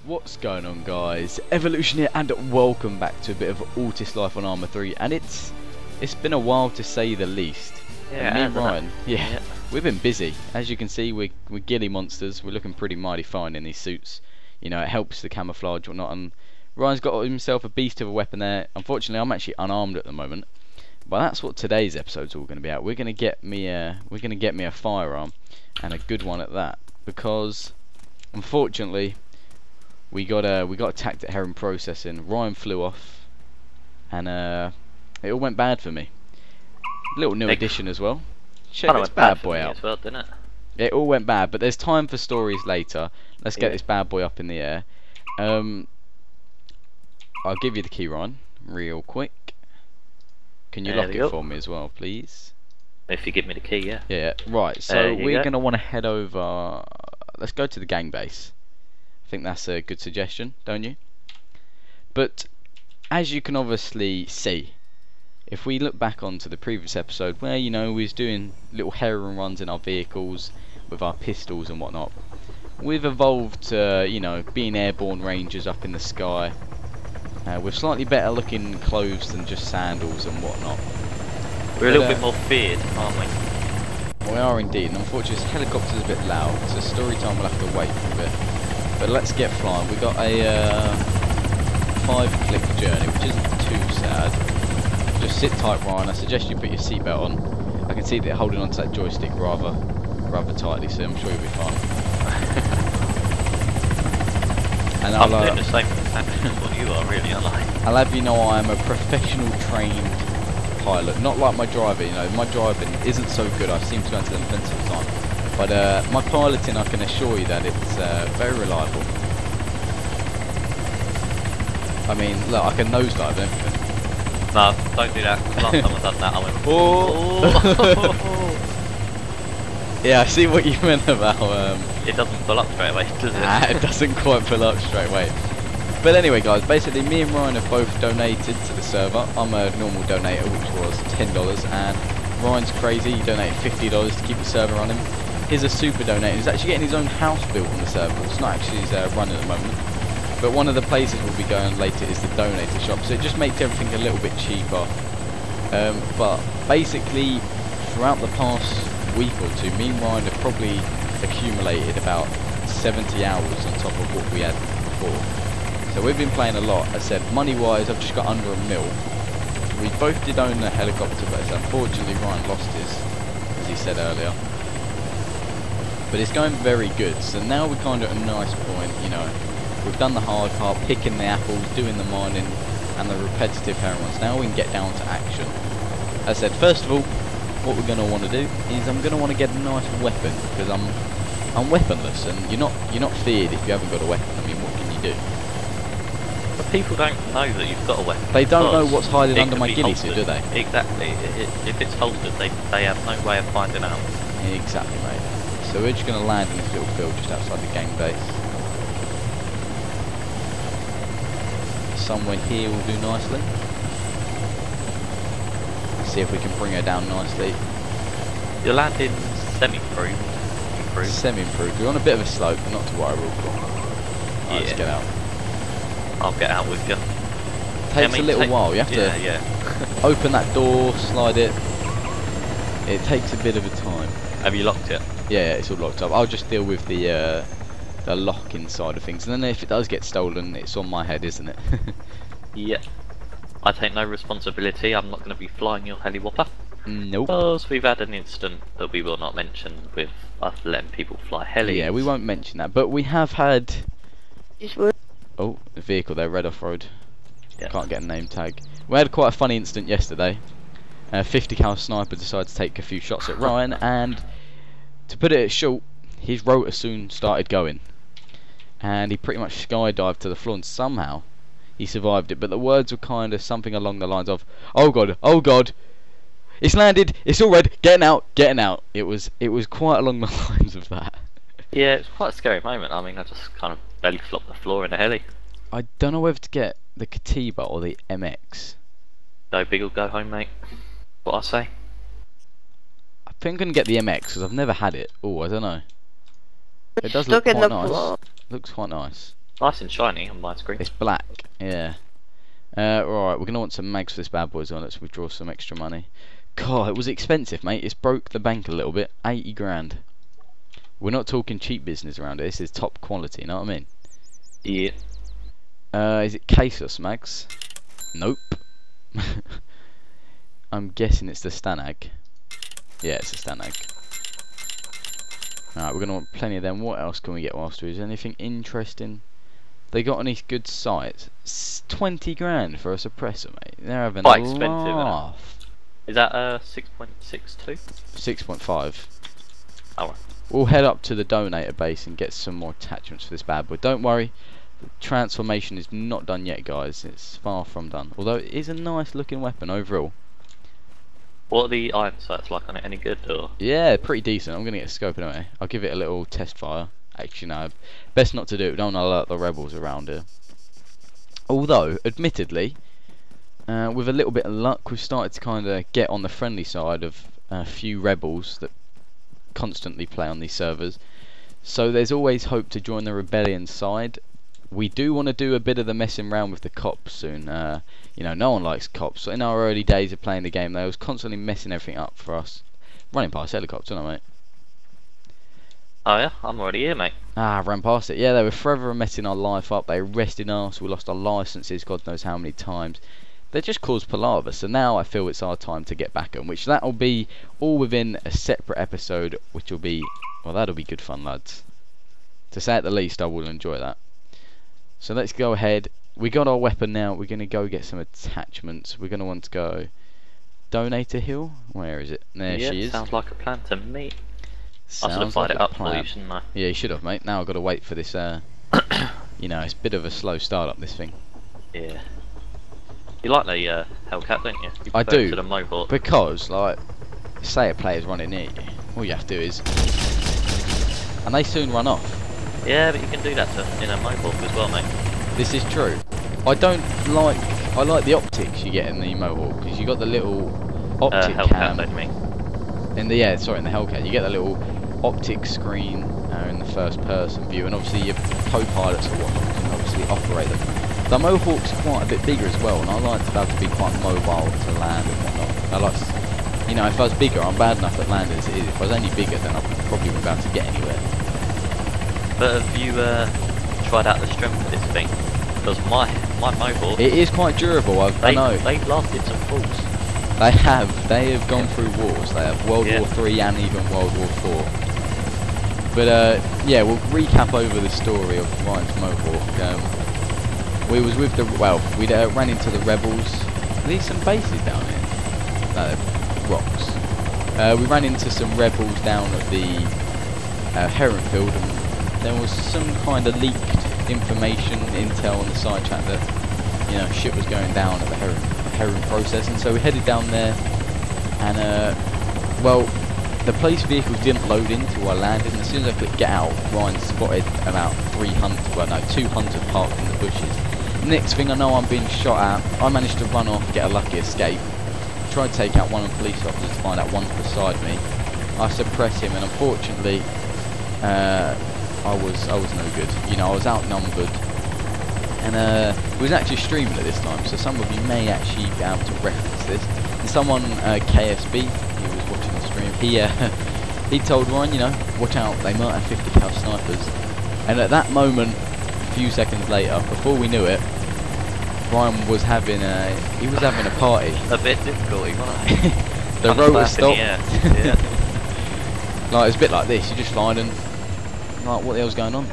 What's going on, guys? Evolution here, and welcome back to a bit of Altis Life on Arma 3. And it's been a while, to say the least. Yeah, and me and Ryan, we've been busy. As you can see, we're ghillie monsters. We're looking pretty mighty fine in these suits. You know, it helps the camouflage or not. And Ryan's got himself a beast of a weapon there. Unfortunately, I'm actually unarmed at the moment. But that's what today's episode's all going to be about. We're going to get me a firearm, and a good one at that. Because unfortunately, we got attacked at Heron Processing. Ryan flew off, and it all went bad for me. Little new addition as well. Check this bad boy out. As well, didn't it? It all went bad, but there's time for stories later. Let's get this bad boy up in the air. I'll give you the key, Ryan, real quick. Can you lock it for me as well, please? If you give me the key, yeah. Yeah. Right. So we're gonna want to head over. Let's go to the gang base. I think that's a good suggestion, don't you? But as you can obviously see, if we look back onto the previous episode where, you know, we was doing little heron runs in our vehicles with our pistols and whatnot, we've evolved to, you know, being airborne rangers up in the sky, with slightly better looking clothes than just sandals and whatnot. We're a little bit more feared, aren't we? We are indeed, and unfortunately this helicopter's a bit loud, so story time will have to wait for a bit. But let's get flying. We got a 5-click journey, which isn't too sad. Just sit tight, Ryan. I suggest you put your seatbelt on. I can see that you're holding onto that joystick rather tightly, so I'm sure you'll be fine. And I'm doing the same action as what you are, really, aren't I? I'll have you know I am a professional trained pilot, not like my driving. You know, my driving isn't so good. I seem to go into them events all the time. But my piloting, I can assure you that it's very reliable. I mean, look, I can nosedive and everything. No, don't do that. Last time I done that, I went. Oh. Yeah, I see what you meant about. It doesn't pull up straight away, does it? Nah, it doesn't quite pull up straight away. But anyway, guys, basically, me and Ryan have both donated to the server. I'm a normal donator, which was $10, and Ryan's crazy. He donated $50 to keep the server running. He's a super donator. He's actually getting his own house built on the server. It's not actually running at the moment. But one of the places we'll be going later is the donator shop. So it just makes everything a little bit cheaper. But basically, throughout the past week or two, me and Ryan have probably accumulated about 70 hours on top of what we had before. So we've been playing a lot. I said, money-wise, I've just got under $1 million. We both did own a helicopter, but unfortunately Ryan lost his, as he said earlier. But it's going very good, so now we're kind of at a nice point, you know. We've done the hard part, picking the apples, doing the mining, and the repetitive heron runs. Now we can get down to action. As I said, first of all, what we're going to want to do is I'm going to want to get a nice weapon, because I'm weaponless, and you're not feared if you haven't got a weapon. I mean, what can you do? But people don't know that you've got a weapon. They don't know what's hiding under my ghillie suit, do they? Exactly. If it's holstered, they have no way of finding out. Exactly, mate. So we're just going to land in this little field just outside the gang base. Somewhere here will do nicely. See if we can bring her down nicely. You're landing semi-improved. Semi-improved. We're on a bit of a slope, but not to worry, we're all cool. Right, let's get out. I'll get out with you. Takes a little while. You have to open that door, slide it. It takes a bit of a time. Have you locked it? Yeah, it's all locked up. I'll just deal with the locking side of things, and then if it does get stolen, it's on my head, isn't it? Yeah. I take no responsibility. I'm not going to be flying your heli-whopper. Nope. Because we've had an incident that we will not mention with us letting people fly heli. Yeah, we won't mention that, but we have had. Oh, the vehicle there, red off-road. Yeah. Can't get a name tag. We had quite a funny incident yesterday. 50 cal sniper decided to take a few shots at Ryan, and to put it short, his rotor soon started going, and he pretty much skydived to the floor, and somehow he survived it. But the words were kind of something along the lines of, "Oh god, oh god, it's landed, it's all red, getting out, getting out." It was quite along the lines of that. Yeah, it's quite a scary moment. I mean, I just kind of belly flopped the floor in a heli. I don't know whether to get the Katiba or the MX. Go big or go home, mate. What I say. I think I'm gonna get the MX because I've never had it. Oh, I don't know. It does look quite nice. Looks quite nice. Nice and shiny on my screen. It's black, yeah. Right, we're gonna want some mags for this bad boys on it, so withdraw some extra money. God, it was expensive, mate. It's broke the bank a little bit. 80 grand. We're not talking cheap business around here. This is top quality, you know what I mean? Yeah. Is it Casus mags? Nope. I'm guessing it's the Stanag. Yeah, it's the Stanag. Alright, we're going to want plenty of them. What else can we get whilst we're... Is there anything interesting? They got any good sights? 20 grand for a suppressor, mate. They're having Quite a expensive, laugh. Is that 6.62? 6.5. Oh, right. We'll head up to the donator base and get some more attachments for this bad boy. Don't worry, the transformation is not done yet, guys. It's far from done. Although it is a nice looking weapon overall. What are the iron sights like on it? Any good or? Yeah, pretty decent. I'm going to get a scope anyway. I'll give it a little test fire. Actually, no. Best not to do it. Don't want to alert the rebels around here. Although, admittedly, with a little bit of luck, we've started to kind of get on the friendly side of a few rebels that constantly play on these servers. So there's always hope to join the rebellion side. We do want to do a bit of the messing around with the cops soon. You know, no one likes cops. In our early days of playing the game, they was constantly messing everything up for us. Running past helicopters, aren't I, mate? Oh yeah, I'm already here, mate. Ah, ran past it. Yeah, they were forever messing our life up. They arrested us. We lost our licenses, God knows how many times. They just caused palaver. So now I feel it's our time to get back at them, which that'll be all within a separate episode, which will be, well, that'll be good fun, lads. To say at the least, I will enjoy that. So let's go ahead. We got our weapon now. We're going to go get some attachments. We're going to want to go Donator Hill. Where is it? There she is. Sounds like a plan to me. I should have Sounds fired like it a up for plan. you, shouldn't I? Yeah, you should have, mate. Now I've got to wait for this. You know, it's a bit of a slow start up, this thing. Yeah. You like the Hellcat, don't you? You I prefer it do. To the Mohawk. Because, like, say a player's running near you, all you have to do is, and they soon run off. Yeah, but you can do that in a Mohawk as well, mate. This is true. I like the optics you get in the Mohawk, because you got the little optic Hellcat, cam. don't you mean? In the in the Hellcat, you get the little optic screen in the first person view, and obviously your co-pilots or whatnot can obviously operate them. The Mohawk's quite a bit bigger as well, and I like to be able to be quite mobile to land and whatnot. I like, you know, if I was bigger, I'm bad enough at landing as it is. If I was only bigger, then I probably wouldn't be able to get anywhere. But have you tried out the strength of this thing? Because my Mohawk, It is quite durable. I know. They've lasted some falls. They have gone through wars. They have World War 3 and even World War 4. But yeah, we'll recap over the story of Ryan's Mohawk. We was with the we ran into the rebels. Are these some bases down here? No, they're rocks. We ran into some rebels down at the Heron Field, and there was some kind of leaked information, intel on the side chat that, you know, shit was going down at the Heron processing. So we headed down there, and well, the police vehicles didn't load into our landing. As soon as I clicked get out, Ryan spotted about 200 parked in the bushes. Next thing I know, I'm being shot at. I managed to run off, get a lucky escape. Tried to take out one of the police officers to find out one's beside me. I suppress him, and unfortunately, I was no good. You know, I was outnumbered, and we was actually streaming at this time, so some of you may actually be able to reference this. And someone, KSB, he was watching the stream. He told Ryan, you know, watch out, they might have 50 cal snipers. And at that moment, a few seconds later, before we knew it, Ryan was having a party. A bit difficult, right? The rotor stopped. Yeah. Like, it's a bit like this. You're just flying and like, what the hell's going on?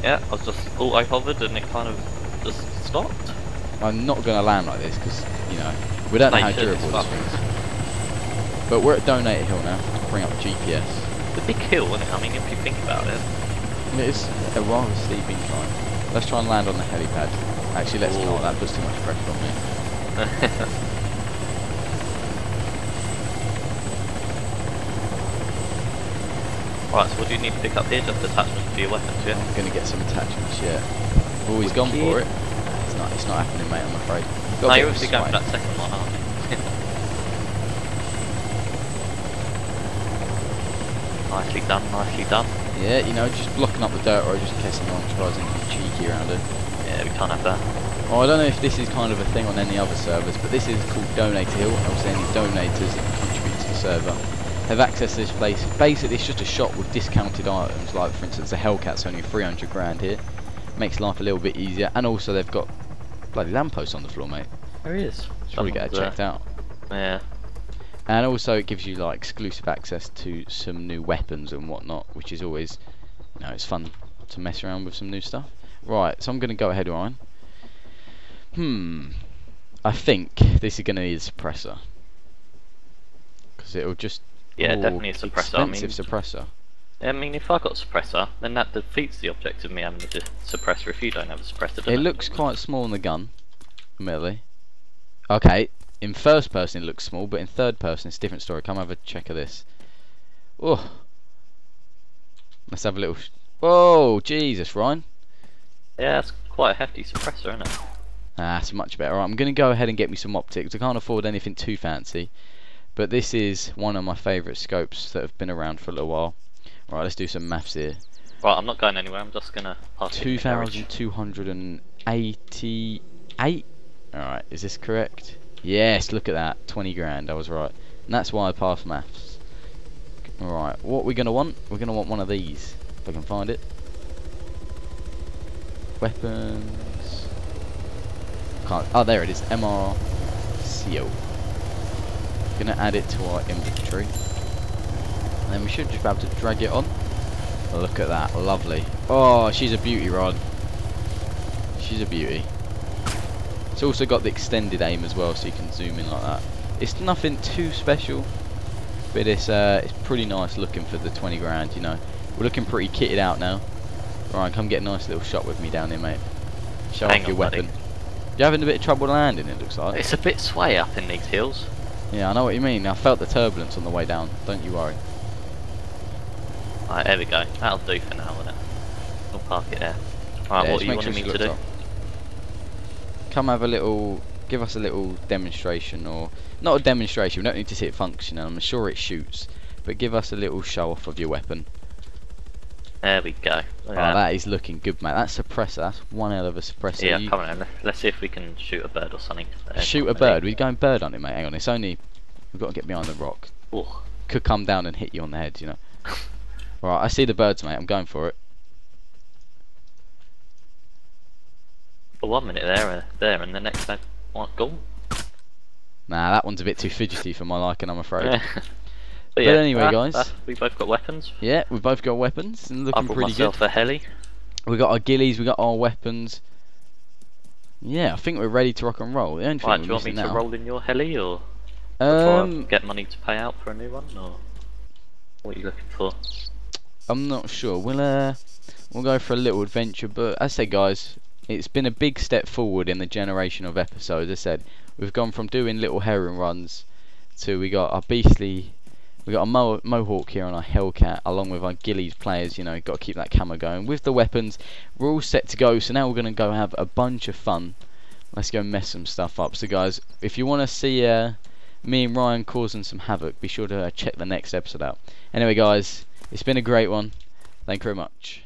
Yeah, I was just auto hovered and it kind of just stopped. I'm not going to land like this because, you know, we don't know how durable this thing is. But we're at Donator Hill now. Let's bring up GPS. It's a big hill, isn't it? I mean, if you think about it. It's a rather steep incline. Let's try and land on the helipad. Actually, let's not. That puts too much pressure on me. Right, so what do you need to pick up here? Just attachments for your weapons, yeah? I'm going to get some attachments, yeah. Oh, he's gone for it. It's not happening, mate, I'm afraid. No, you're obviously going for that second one, aren't you? Nicely done, nicely done. Yeah, you know, just blocking up the dirt road just in case anyone tries anything cheeky around it. Yeah, we can't have that. Well, I don't know if this is kind of a thing on any other servers, but this is called Donate Hill. Obviously, any donators that contribute to the server have access to this place. Basically, it's just a shop with discounted items, like for instance, the Hellcat's only 300 grand here. Makes life a little bit easier, and also they've got bloody lampposts on the floor, mate. There he is. Should probably get it checked out. Yeah. And also, it gives you like exclusive access to some new weapons and whatnot, which is always, you know, it's fun to mess around with some new stuff. Right, so I'm going to go ahead, Ryan. I think this is going to need a suppressor. Because it'll just... Yeah, definitely a suppressor. Expensive suppressor. I mean, if I got a suppressor, then that defeats the object of me having a suppressor if you don't have a suppressor, doesn't it? It looks quite small on the gun, admittedly. Okay, in first person it looks small, but in third person it's a different story. Come have a check of this. Oh, let's have a little... Whoa, Jesus, Ryan. Yeah, that's quite a hefty suppressor, isn't it? Ah, that's much better. Right, I'm going to go ahead and get me some optics. I can't afford anything too fancy, but this is one of my favourite scopes that have been around for a little while. Right, let's do some maths here. Right, I'm not going anywhere, I'm just going to park it in the garage. 2,288. Alright, is this correct? Yes, look at that. 20 grand, I was right. And that's why I passed maths. Alright, what we're going to want? We're going to want one of these, if I can find it. Weapons. Can't. Oh, there it is. MRCO. Gonna add it to our inventory. And then we should just be able to drag it on. Look at that. Lovely. Oh, she's a beauty, Rod. She's a beauty. It's also got the extended aim as well, so you can zoom in like that. It's nothing too special, but it's pretty nice looking for the 20 grand, you know. We're looking pretty kitted out now. Right, come get a nice little shot with me down here, mate. Show off your weapon. You're having a bit of trouble landing, it looks like. It's a bit sway up in these hills. Yeah, I know what you mean. I felt the turbulence on the way down. Don't you worry. Right, there we go. That'll do for now, won't it? We'll park it there. Right, Yeah, what do you make want sure me she to do? looks up. Come have a little... Give us a little demonstration, or... Not a demonstration, we don't need to see it functioning. I'm sure it shoots. But give us a little show off of your weapon. There we go. Oh, that is looking good, mate. That suppressor, that's one hell of a suppressor. Yeah, come on, let's see if we can shoot a bird or something. Shoot a bird? We're going bird hunting, mate. Hang on, it's only... We've got to get behind the rock. Ooh. Could come down and hit you on the head, you know. Right, I see the birds, mate. I'm going for it. For 1 minute there, and the next time, what, gone? Nah, that one's a bit too fidgety for my liking, I'm afraid. Yeah. But yeah, anyway, guys. We both got weapons. Yeah, we've both got weapons and looking I've brought pretty myself good. a heli. We got our ghillies, we got our weapons. Yeah, I think we're ready to rock and roll. The only thing Right, we're do you want me missing to now... roll in your heli, or before I get money to pay out for a new one, or what are you looking for? I'm not sure. We'll go for a little adventure, but as I said, guys, it's been a big step forward in the generation of episodes. As I said, we've gone from doing little heron runs to we got our beastly... We got a mohawk here on our Hellcat, along with our ghillies players. You know, got to keep that camo going. With the weapons, we're all set to go. So now we're going to go have a bunch of fun. Let's go mess some stuff up. So guys, if you want to see me and Ryan causing some havoc, be sure to check the next episode out. Anyway, guys, it's been a great one. Thank you very much.